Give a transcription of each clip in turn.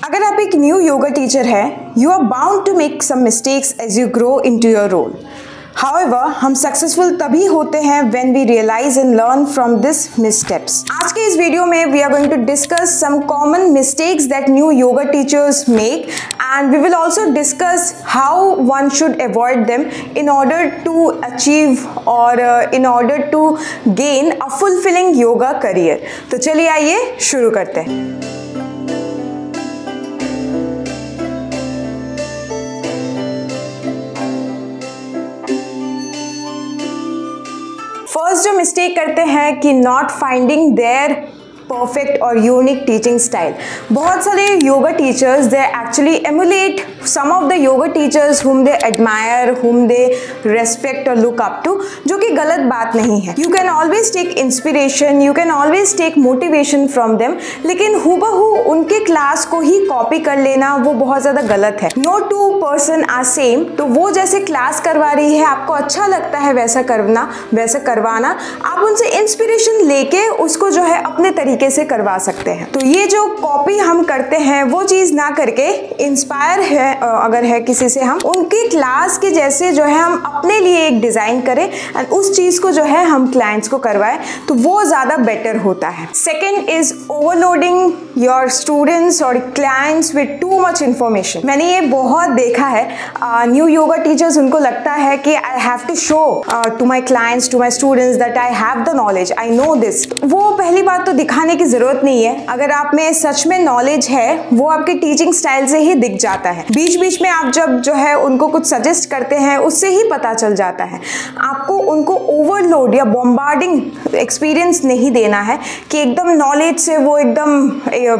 अगर आप एक न्यू योगा टीचर है, you are bound to make some mistakes as you grow into your role. However, हम successful तभी होते हैं when we realize and learn from this missteps। आज के इस वीडियो में we are going to discuss some common mistakes that new yoga teachers make, and we will also discuss how one should avoid them in order to achieve or in order to gain a fulfilling yoga career। तो चलिए आइए शुरू करते हैं। First जो mistake करते हैं कि नॉट फाइंडिंग देयर परफेक्ट और यूनिक टीचिंग स्टाइल। बहुत सारे yoga teachers they actually emulate some of the yoga teachers whom they admire, whom they respect और लुक अप टू, जो कि गलत बात नहीं है। You can always take inspiration, you can always take motivation from them, लेकिन हूबहू उनके क्लास को ही कॉपी कर लेना वो बहुत ज़्यादा गलत है। No two person are same, तो वो जैसे क्लास करवा रही है, आपको अच्छा लगता है वैसा करना, वैसा करवाना, आप उनसे इंस्पिरेशन लेके उसको जो है अपने तरीके से करवा सकते हैं। तो ये जो कॉपी हम करते हैं वो चीज़ ना करके इंस्पायर है अगर है किसी से, हम उनके क्लास के जैसे जो है हम अपने लिए एक डिज़ाइन करें एंड उस चीज़ को जो है हम क्लाइंट्स को करवाएं, तो वो ज़्यादा बेटर होता है। Second is overloading your students और clients with too much information. मैंने ये बहुत देखा है, न्यू योगा टीचर्स उनको लगता है कि I have to show to my clients, to my students that I have the knowledge, I know this. वो पहली बात तो दिखाने की ज़रूरत नहीं है। अगर आप में सच में नॉलेज है वो आपके टीचिंग स्टाइल से ही दिख जाता है। बीच बीच में आप जब जो है उनको कुछ सजेस्ट करते हैं उससे ही पता चल जाता है। आपको उनको ओवरलोड या बॉम्बार्डिंग एक्सपीरियंस नहीं देना है कि एकदम नॉलेज से वो एकदम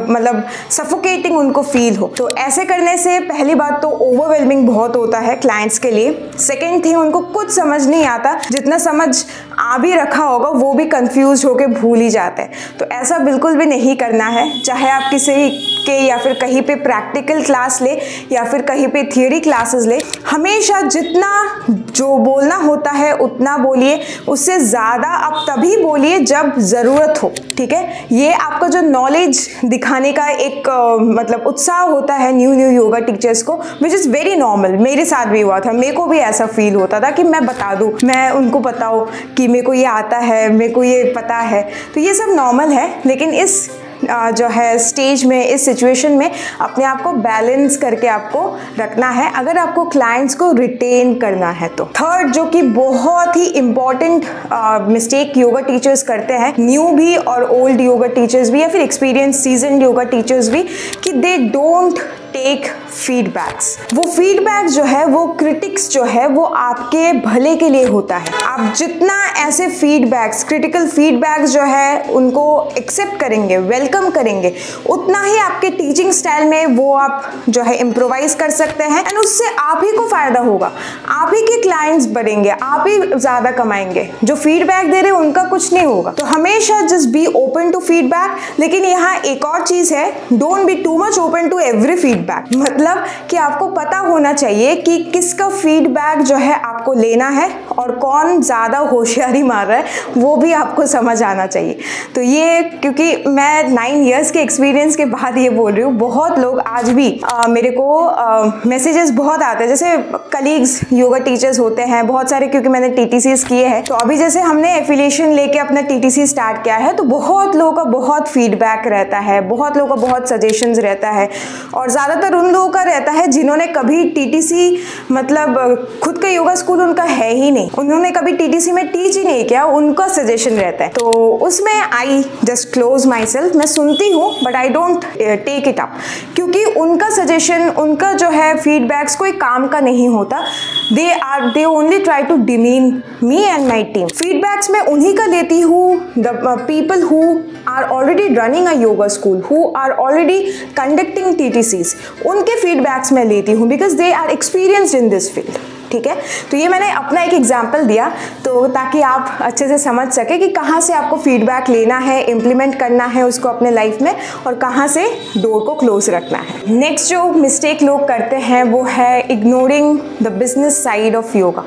मतलब सफोकेटिंग उनको फील हो। तो ऐसे करने से पहली बात तो ओवरवेलमिंग बहुत होता है क्लाइंट्स के लिए। सेकेंड थिंग, उनको कुछ समझ नहीं आता, जितना समझ आ भी रखा होगा वो भी कंफ्यूज होकर भूल ही जाते हैं। तो ऐसा बिल्कुल भी नहीं करना है। चाहे आप किसी के या फिर कहीं पे प्रैक्टिकल क्लास ले या फिर कहीं पे थियोरी क्लासेस ले, हमेशा जितना जो बोलना होता है उतना बोलिए, उससे ज़्यादा आप तभी बोलिए जब ज़रूरत हो। ठीक है, ये आपका जो नॉलेज दिखाने का एक मतलब उत्साह होता है न्यू योगा टीचर्स को, विच इज़ वेरी नॉर्मल। मेरे साथ भी हुआ था, मेरे को भी ऐसा फील होता था कि मैं बता दूँ, मैं उनको बताऊँ कि मेरे को ये आता है, मेरे को ये पता है। तो ये सब नॉर्मल है, लेकिन इस जो है स्टेज में, इस सिचुएशन में अपने आप को बैलेंस करके आपको रखना है अगर आपको क्लाइंट्स को रिटेन करना है तो। थर्ड, जो कि बहुत ही इम्पॉर्टेंट मिस्टेक योगा टीचर्स करते हैं, न्यू भी और ओल्ड योगा टीचर्स भी या फिर एक्सपीरियंस सीजन योगा टीचर्स भी, कि दे डोंट टेक फीडबैक्स। वो फीडबैक जो है, वो क्रिटिक्स जो है, वो आपके भले के लिए होता है। आप जितना ऐसे फीडबैक्स, क्रिटिकल फीडबैक्स जो है उनको एक्सेप्ट करेंगे, वेलकम करेंगे, उतना ही आपके टीचिंग स्टाइल में वो आप जो है इम्प्रोवाइज कर सकते हैं एंड उससे आप ही को फायदा होगा, आप ही के क्लाइंट्स बढ़ेंगे, आप ही ज़्यादा कमाएंगे। जो फीडबैक दे रहे हैं उनका कुछ नहीं होगा। तो हमेशा just be open to feedback, लेकिन यहाँ एक और चीज़ है, don't be too much open to every feedback. मतलब कि आपको पता होना चाहिए कि किसका फीडबैक जो है आपको लेना है और कौन ज़्यादा होशियारी मार रहा है वो भी आपको समझ आना चाहिए। तो ये, क्योंकि मैं 9 इयर्स के एक्सपीरियंस के बाद ये बोल रही हूँ, बहुत लोग आज भी मेरे को मैसेजेस बहुत आते हैं। जैसे कलीग्स योगा टीचर्स होते हैं बहुत सारे, क्योंकि मैंने TTCs किए हैं, तो अभी जैसे हमने एफिलिएशन लेके अपना TTC स्टार्ट किया है, तो बहुत लोगों का बहुत फीडबैक रहता है, बहुत लोगों का बहुत सजेशंस रहता है, और ज़्यादातर उन लोगों का रहता है जिन्होंने कभी TTC मतलब खुद का योगा स्कूल उनका है ही नहीं, उन्होंने कभी TTC में टीच ही नहीं किया, उनका सजेशन रहता है। तो उसमें I just close my self, मैं सुनती हूँ but I don't take it up, क्योंकि उनका सजेशन, उनका जो है फीडबैक्स कोई काम का नहीं होता। They only try to demean me and my team. Feedbacks मैं उन्हीं का लेती हूँ, the people who are already running a yoga school, who are already conducting TTCs, उनके फीडबैक्स मैं लेती हूँ, because they are experienced in this field. ठीक है, तो ये मैंने अपना एक एग्जाम्पल दिया, तो ताकि आप अच्छे से समझ सके कि कहाँ से आपको फीडबैक लेना है, इम्प्लीमेंट करना है उसको अपने लाइफ में, और कहाँ से डोर को क्लोज रखना है। नेक्स्ट जो मिस्टेक लोग करते हैं वो है ignoring the business side of yoga.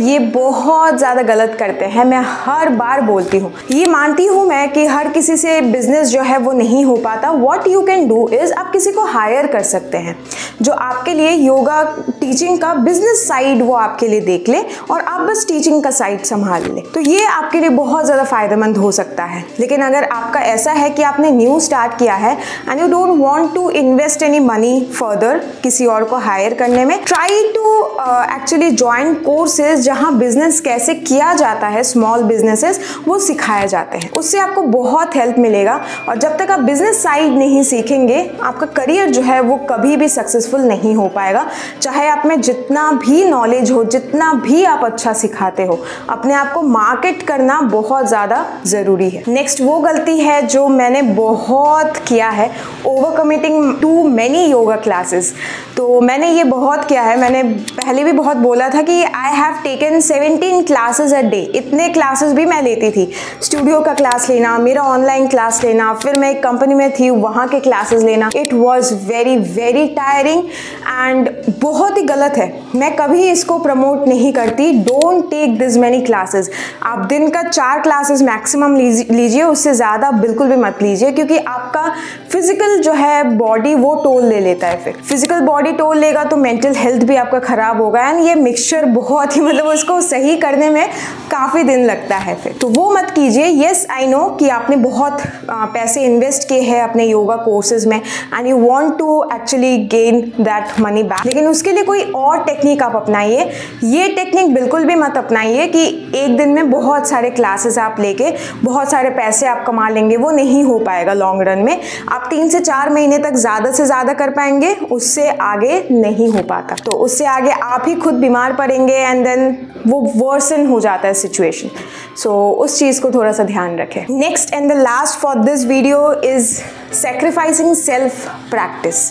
ये बहुत ज़्यादा गलत करते हैं। मैं हर बार बोलती हूँ, ये मानती हूँ मैं कि हर किसी से बिजनेस जो है वो नहीं हो पाता। What you can do is आप किसी को हायर कर सकते हैं जो आपके लिए योगा टीचिंग का बिजनेस साइड वो आपके लिए देख ले और आप बस टीचिंग का साइड संभाल ले, तो ये आपके लिए बहुत ज़्यादा फायदेमंद हो सकता है। लेकिन अगर आपका ऐसा है कि आपने न्यू स्टार्ट किया है and you don't want to invest any money further किसी और को हायर करने में, try to actually join courses जहाँ बिजनेस कैसे किया जाता है, स्मॉल बिजनेसेस वो सिखाए जाते हैं। उससे आपको बहुत हेल्प मिलेगा और जब तक आप बिजनेस साइड नहीं सीखेंगे आपका करियर जो है वो कभी भी सक्सेसफुल नहीं हो पाएगा। चाहे आप में जितना भी नॉलेज हो, जितना भी आप अच्छा सिखाते हो, अपने आप को मार्केट करना बहुत ज़्यादा ज़रूरी है। नेक्स्ट वो गलती है जो मैंने बहुत किया है, over committing to many yoga classes. तो मैंने ये बहुत किया है, मैंने पहले भी बहुत बोला था कि I have taken 17 classes a day. इतने क्लासेस भी मैं लेती थी, स्टूडियो का क्लास लेना, मेरा ऑनलाइन क्लास लेना, फिर मैं एक कंपनी में थी वहाँ के क्लासेस लेना। It was very very tiring and बहुत ही गलत है। मैं कभी इसको प्रमोट नहीं करती। Don't take this many classes. आप दिन का 4 क्लासेस मैक्सिमम लीजिए, उससे ज़्यादा बिल्कुल भी मत लीजिए, क्योंकि आपका फिजिकल जो है बॉडी वो टोल ले लेता है। फिर फिजिकल बॉडी टोल लेगा तो मेंटल हेल्थ भी आपका ख़राब होगा एंड ये मिक्सचर बहुत ही मतलब उसको सही करने में काफ़ी दिन लगता है फिर, तो वो मत कीजिए। येस आई नो कि आपने बहुत पैसे इन्वेस्ट किए हैं अपने योगा कोर्सेज में and you want to actually gain that money back, लेकिन उसके लिए कोई और टेक्निक आप अपनाइए। ये टेक्निक बिल्कुल भी मत अपनाइए कि एक दिन में बहुत सारे क्लासेस आप लेके बहुत सारे पैसे आप कमा लेंगे। वो नहीं हो पाएगा लॉन्ग रन में। आप 3 से 4 महीने तक ज़्यादा से ज़्यादा कर पाएंगे, उससे आगे नहीं हो पाता। तो उससे आगे आप ही खुद बीमार पड़ेंगे एंड देन वो वर्सन हो जाता है सिचुएशन। सो उस चीज़ को थोड़ा सा ध्यान रखें। Next and the last for this video is sacrificing self practice.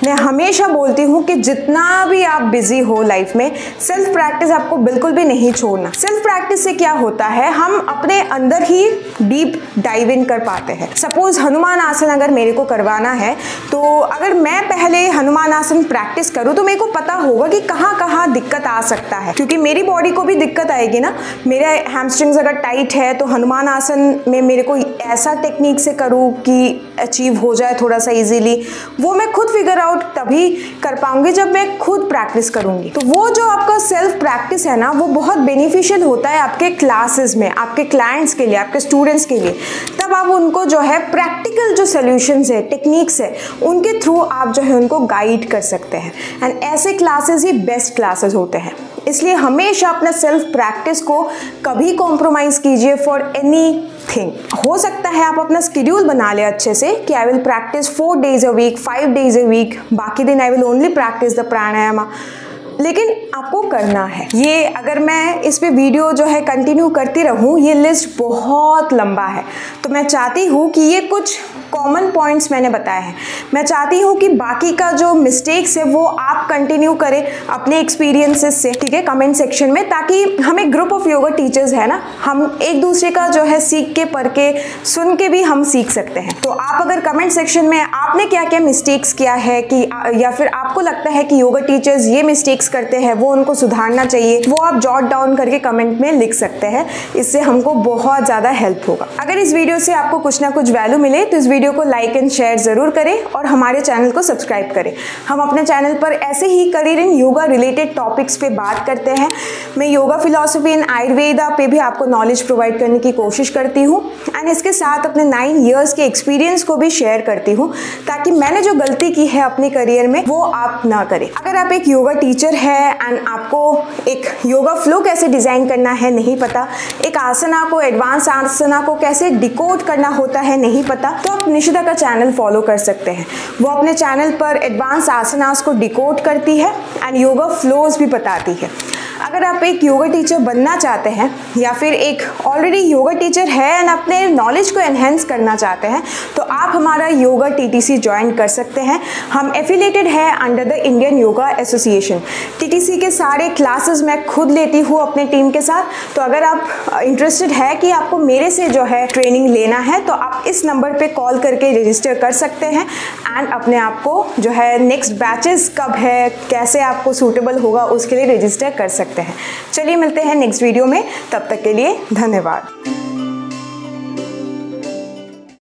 मैं हमेशा बोलती हूँ कि जितना भी आप बिजी हो लाइफ में, सेल्फ प्रैक्टिस आपको बिल्कुल भी नहीं छोड़ना। सेल्फ प्रैक्टिस से क्या होता है, हम अपने अंदर ही डीप डाइव इन कर पाते हैं। सपोज हनुमान आसन अगर मेरे को करवाना है, तो अगर मैं पहले हनुमान आसन प्रैक्टिस करूँ तो मेरे को पता होगा कि कहाँ कहाँ दिक्कत आ सकता है, क्योंकि मेरी बॉडी को भी दिक्कत आएगी ना। मेरा हैमस्ट्रिंग्स अगर टाइट है तो हनुमान आसन में मेरे को ऐसा टेक्निक से करूँ कि अचीव हो जाए थोड़ा सा इजीली, वो मैं खुद फिगर आउट तभी कर पाऊंगी जब मैं खुद प्रैक्टिस करूंगी। तो वो जो आपका सेल्फ प्रैक्टिस है ना, वो बहुत बेनिफिशियल होता है आपके क्लासेस में, आपके क्लाइंट्स के लिए, आपके स्टूडेंट्स के लिए। तब आप उनको जो है प्रैक्टिकल जो सॉल्यूशंस है, टेक्निक्स है, उनके थ्रू आप जो है उनको गाइड कर सकते हैं एंड ऐसे क्लासेस ही बेस्ट क्लासेस होते हैं। इसलिए हमेशा अपना सेल्फ प्रैक्टिस को कभी कॉम्प्रोमाइज़ कीजिए फॉर एनीथिंग। हो सकता है आप अपना शेड्यूल बना ले अच्छे से कि I will practice 4 days a week, 5 days a week, बाकी दिन I will only practice the pranayama, लेकिन आपको करना है ये। अगर मैं इस पे वीडियो जो है कंटिन्यू करती रहूँ, ये लिस्ट बहुत लंबा है, तो मैं चाहती हूँ कि ये कुछ कॉमन पॉइंट्स मैंने बताए हैं। मैं चाहती हूँ कि बाकी का जो मिस्टेक्स है वो आप कंटिन्यू करें अपने एक्सपीरियंसेस से, ठीक है, कमेंट सेक्शन में, ताकि हमें ग्रुप ऑफ योगा टीचर्स है ना, हम एक दूसरे का जो है सीख के, पढ़ के, सुन के भी हम सीख सकते हैं। तो आप अगर कमेंट सेक्शन में आपने क्या क्या मिस्टेक्स किया है कि या फिर आपको लगता है कि योगा टीचर्स ये मिस्टेक्स करते हैं, वो उनको सुधारना चाहिए, वो आप जॉट डाउन करके कमेंट में लिख सकते हैं। इससे हमको बहुत ज़्यादा हेल्प होगा। अगर इस वीडियो से आपको कुछ ना कुछ वैल्यू मिले तो इस वीडियो को लाइक एंड शेयर जरूर करें और हमारे चैनल को सब्सक्राइब करें। हम अपने चैनल पर ऐसे ही career in yoga related topics पे बात करते हैं। मैं योगा फिलॉसफी एंड आयुर्वेदा पे भी आपको नॉलेज प्रोवाइड करने की कोशिश करती हूँ एंड इसके साथ अपने 9 years के एक्सपीरियंस को भी शेयर करती हूँ, ताकि मैंने जो गलती की है अपने करियर में वो आप ना करें। अगर आप एक योगा टीचर है एंड आपको एक योगा फ्लो कैसे डिज़ाइन करना है नहीं पता, एक आसना को, एडवांस आसना को कैसे डिकोड करना होता है नहीं पता, तो आप निशिता का चैनल फॉलो कर सकते हैं। वो अपने चैनल पर एडवांस आसनास को डिकोड करती है एंड योगा फ्लोज भी बताती है। अगर आप एक योगा टीचर बनना चाहते हैं या फिर एक ऑलरेडी योगा टीचर है एंड अपने नॉलेज को एनहेंस करना चाहते हैं, तो आप हमारा योगा TTC ज्वाइन कर सकते हैं। हम एफिलेटेड है under the Indian yoga association. TTC के सारे क्लासेस मैं खुद लेती हूँ अपने टीम के साथ। तो अगर आप इंटरेस्टेड है कि आपको मेरे से जो है ट्रेनिंग लेना है तो आप इस नंबर पे कॉल करके रजिस्टर कर सकते हैं एंड अपने आप को जो है नेक्स्ट बैचेस कब है, कैसे आपको सूटेबल होगा, उसके लिए रजिस्टर कर सकते हैं। चलिए मिलते हैं नेक्स्ट वीडियो में, तब तक के लिए धन्यवाद।